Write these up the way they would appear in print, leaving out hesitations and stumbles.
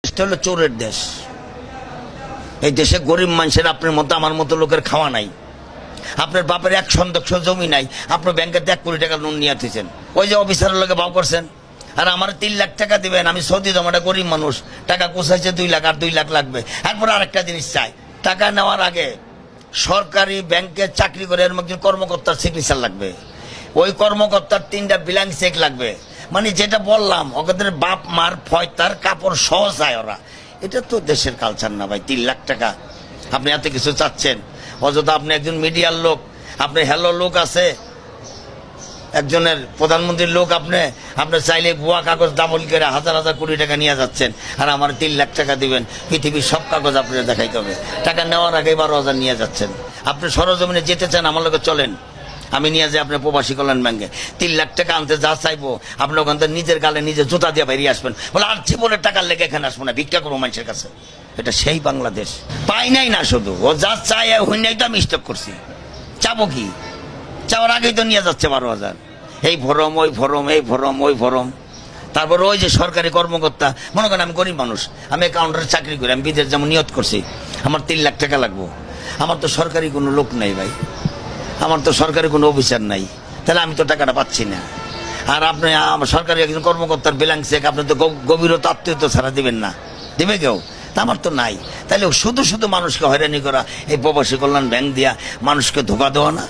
দেশটা হলো চোরের দেশ। এই দেশে গরিব মানুষের আপনার মতো আমার মতো লোকের খাওয়া নাই। আপনার বাপের 1 জমি নাই, আপনার ব্যাংকে 1 কোটি টাকা লোন নিয়ে আসতেছেন, ওই যে অফিসারের লোকে ভাও করছেন। আর আমার 3 লাখ টাকা দিবেন, আমি সৌদি জমাটা গরিব মানুষ, টাকা কোষাইছে 2 লাখ, আর 2 লাখ লাগবে। এরপরে আরেকটা জিনিস চাই, টাকা নেওয়ার আগে সরকারি ব্যাংকে চাকরি করে এর একজন কর্মকর্তার সিগনেচার লাগবে, ওই কর্মকর্তার 3টা ব্ল্যাঙ্ক চেক লাগবে। মানে যেটা বললাম, ওদের বাপ মার ফয়তার কাপড় সহ চায় ওরা। এটা তো দেশের কালচার না ভাই। 3 লাখ টাকা আপনি এত কিছু চাচ্ছেন, অযথা আপনি একজন মিডিয়ার লোক, আপনি হ্যালো লোক আছে, একজনের প্রধানমন্ত্রীর লোক, আপনি চাইলে ভুয়া কাগজ দাবল করে হাজার হাজার কোটি টাকা নিয়ে যাচ্ছেন। আর আমার 3 লাখ টাকা দিবেন, পৃথিবীর সব কাগজ আপনার দেখাইতে হবে। টাকা নেওয়ার আগে 12,000 নিয়ে যাচ্ছেন। আপনি সরজমিনে যেতে চান, আমার লোকে চলেন, আমি নিয়ে যাই আপনার প্রবাসী কল্যাণ ব্যাংকে। 3 লাখ টাকা আনতে যা চাইবো, আপনি ওখান থেকে নিজের গালে নিজে জুতা দিয়ে বেরিয়ে আসবেন। বলে আর জীবনের টাকার লেগে এখানে আসবো না, ভিক্ষা করবো মানুষের কাছে। এটা সেই বাংলাদেশ। পাই নাই না, শুধু ও যা চায় হইনাই তো আমি স্টক করছি। চাবো কি? চাওয়ার আগেই তো নিয়ে যাচ্ছে 12,000। এই ভরম, ওই ভরম, এই ভরম, ওই ভরম। তারপর ওই যে সরকারি কর্মকর্তা, মনে করেন আমি গরিব মানুষ, আমি কাউন্টারে চাকরি করি, আমি বিদেশ যেমন নিয়ত করছি, আমার 3 লাখ টাকা লাগবো। আমার তো সরকারি কোনো লোক নাই ভাই, আমার তো সরকারি কোনো অফিসার নাই, তাহলে আমি তো টাকাটা পাচ্ছি না। আর আপনি সরকারি একজন কর্মকর্তার ব্ল্যাঙ্ক চেক আপনি তো গভীরতা আত্মীয়তা ছাড়া দিবেন না, দিবে কেউ? তা আমার তো নাই। তাহলে শুধু শুধু মানুষকে হয়রানি করা, এই প্রবাসী কল্যাণ ব্যাংক দিয়া মানুষকে ধোকা দেওয়া না,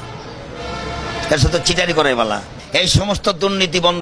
এর সাথে চিটারি করাই বলা, এই সমস্ত দুর্নীতি বন্ধ।